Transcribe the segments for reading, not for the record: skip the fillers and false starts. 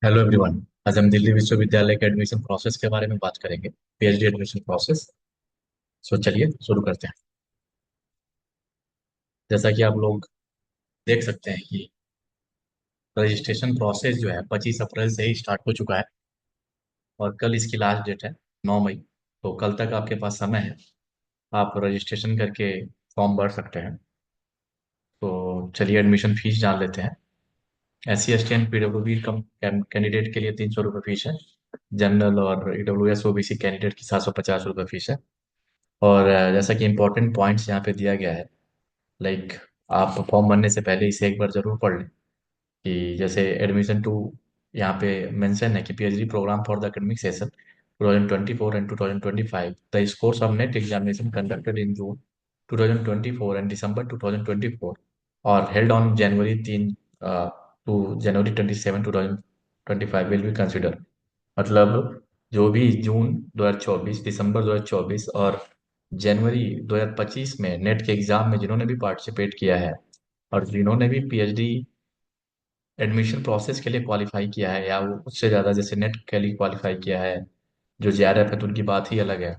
Hello everyone. आज हम दिल्ली विश्वविद्यालय के एडमिशन प्रोसेस के बारे में बात करेंगे। PhD admission process. सो चलिए शुरू करते हैं। जैसा कि आप लोग देख सकते हैं कि रजिस्ट्रेशन प्रोसेस जो है 25 अप्रैल से ही स्टार्ट हो चुका है और कल इसकी लास्ट डेट है 9 मई। तो कल तक आपके पास समय है। आप रजिस्ट्रेशन करके फॉर्म भर सकते हैं। तो चलिए एडमिशन फीस जान लेते हैं। SC ST and PWB come candidate के लिए 300 रुपये फीस है। जनरल और EWS OBC कैंडिडेट की 750 रुपये फीस है। और जैसा कि इम्पोर्टेंट पॉइंट्स यहाँ पे दिया गया है, लाइक आप फॉर्म भरने से पहले इसे एक बार जरूर पढ़ लें कि जैसे एडमिशन टू, यहाँ पे मेंशन है कि PhD programme for the academic session 2024 and 2025, the scores of NET examination conducted in June 2024 and December 2024 और held on January 3 to January 27 2025 will be consider. मतलब जो भी जून 2024, दिसंबर 2024 और जनवरी 2025 में नेट के एग्जाम में जिन्होंने भी पार्टिसिपेट किया है और जिन्होंने भी PhD एडमिशन प्रोसेस के लिए क्वालिफाई किया है या वो उससे ज़्यादा जैसे नेट के लिए क्वालिफाई किया है, जो JRF है तो उनकी बात ही अलग है।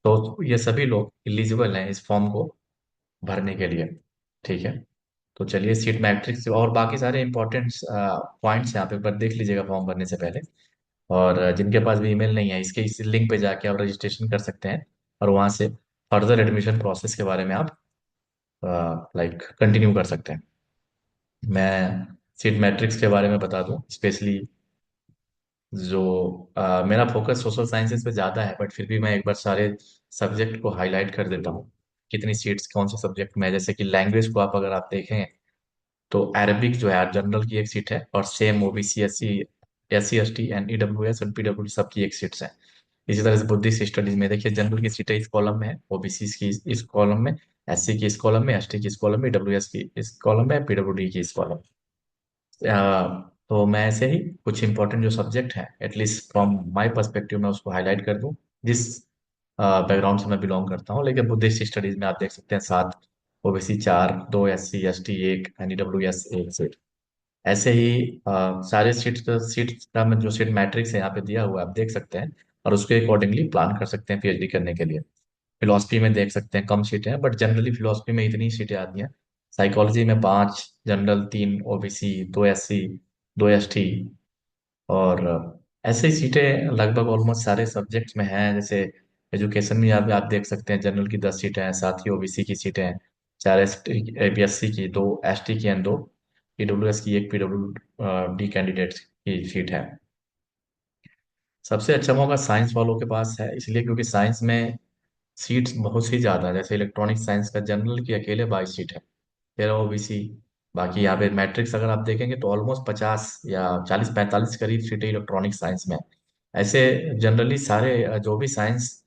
तो ये सभी लोग एलिजिबल हैं इस फॉर्म को भरने के लिए। ठीक है। तो चलिए सीट मैट्रिक्स और बाकी सारे इंपॉर्टेंट पॉइंट्स यहाँ पे एक बार देख लीजिएगा फॉर्म भरने से पहले। और जिनके पास भी ईमेल नहीं है, इसके इस लिंक पे जाके आप रजिस्ट्रेशन कर सकते हैं और वहाँ से फर्दर एडमिशन प्रोसेस के बारे में आप लाइक कंटिन्यू कर सकते हैं। मैं सीट मैट्रिक्स के बारे में बता दूं स्पेशली। जो मेरा फोकस सोशल साइंसेज पे ज़्यादा है, बट फिर भी मैं एक बार सारे सब्जेक्ट को हाईलाइट कर देता हूँ। कितनी सीट्स कौन से सब्जेक्ट में है। जैसे कि लैंग्वेज को आप अगर आप देखें तो अरबिक जो है जनरल की एक सीट है और same OBC SC ST and EWS और PWD सबकी एक सीट्स है। इसी तरह से बुद्धिस्ट स्टडीज में देखिए जनरल की सीटें इस कॉलम में है, OBC की इस कॉलम में, SC की इस कॉलम में, ST की इस कॉलम में, EWS की इस कॉलम में, PWD की इस कॉलम में। तो मैं ऐसे ही कुछ इंपॉर्टेंट जो सब्जेक्ट है एटलीस्ट फ्रॉम माय पर्सपेक्टिव मैं उसको हाईलाइट कर दूं, जिस बैकग्राउंड से मैं बिलोंग करता हूँ। लेकिन बुद्धिस्ट स्टडीज में आप देख सकते हैं 7, OBC 4, 2 SC ST 1 and EWS 1 seat. ऐसे ही सारे सीट्स का जो सीट मैट्रिक्स है यहाँ पे दिया हुआ है आप देख सकते हैं और उसके अकॉर्डिंगली प्लान कर सकते हैं PhD करने के लिए। फिलोसफी में देख सकते हैं कम सीटें हैं, बट जनरली फिलोसफी में इतनी सीटें आती हैं। साइकोलॉजी में 5 जनरल, 3 OBC, 2 SC, 2 ST और ऐसे ही सीटें लगभग ऑलमोस्ट सारे सब्जेक्ट्स में हैं। जैसे एजुकेशन में आप देख सकते हैं जनरल की 10 सीटें हैं, साथ ही OBC की सीटें हैं 4, APSC की 2, ST की एंड 2, PWS की 1, PWD कैंडिडेट्स की सीट है। सबसे अच्छा मौका साइंस वालों के पास है, इसलिए क्योंकि साइंस में सीट्स बहुत ही ज़्यादा है। जैसे इलेक्ट्रॉनिक साइंस का जनरल की अकेले 22 सीट है, 13 OBC। बाकी यहाँ पे मैट्रिक्स अगर आप देखेंगे तो ऑलमोस्ट 50 या 40-45 करीब सीटें इलेक्ट्रॉनिक साइंस में है। ऐसे जनरली सारे जो भी साइंस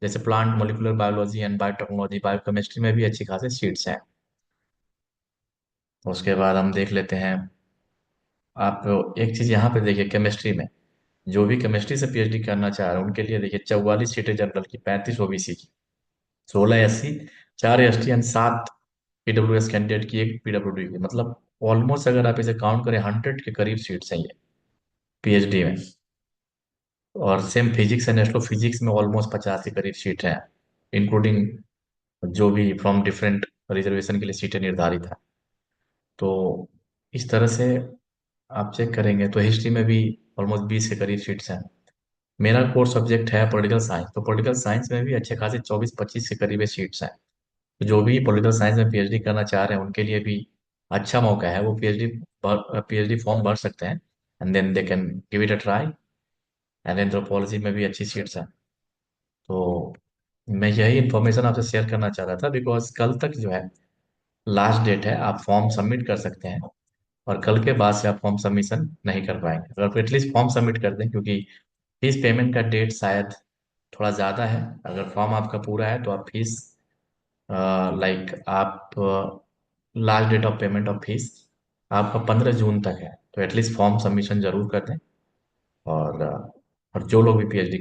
जैसे plant molecular biology and biotechnology, biochemistry में भी अच्छी खासी सीट्स हैं। उसके बाद हम देख लेते हैं। आप एक चीज़ यहाँ पे देखिए केमिस्ट्री में, जो भी केमिस्ट्री से PhD करना चाह रहे हैं उनके लिए देखिए 44 सीटें जनरल की, 35 OBC की, 16 SC, 4 ST and 7 PWS candidate की, 1 PWD की। मतलब ऑलमोस्ट अगर आप इसे काउंट करें 100 के करीब सीट्स हैं ये PhD में। और सेम फिजिक्स एंड एस्ट्रोफिजिक्स में ऑलमोस्ट 50 के करीब सीट हैं, इंक्लूडिंग जो भी फ्रॉम डिफरेंट रिजर्वेशन के लिए सीटें निर्धारित हैं। तो इस तरह से आप चेक करेंगे तो हिस्ट्री में भी ऑलमोस्ट 20 के करीब सीट्स हैं। मेरा कोर सब्जेक्ट है पॉलिटिकल साइंस, तो पॉलिटिकल साइंस में भी अच्छे खासे 24-25 के करीब सीट्स हैं। तो जो भी पॉलिटिकल साइंस में PhD करना चाह रहे हैं उनके लिए भी अच्छा मौका है। वो PhD फॉर्म भर सकते हैं and then they can give it a try. And anthropology में भी अच्छी सीट्स हैं। तो मैं यही इन्फॉर्मेशन आपसे शेयर करना चाह रहा था बिकॉज कल तक जो है लास्ट डेट है, आप फॉर्म सबमिट कर सकते हैं। और कल के बाद से आप फॉर्म सबमिशन नहीं कर पाएंगे। अगर एटलीस्ट फॉर्म सबमिट कर दें, क्योंकि फीस पेमेंट का डेट शायद थोड़ा ज़्यादा है। अगर फॉर्म आपका पूरा है तो आप फीस लाइक आप last date of payment of fees आपका 15 जून तक है। तो एटलीस्ट फॉर्म सबमिशन जरूर कर दें। और और जो लोग भी PhD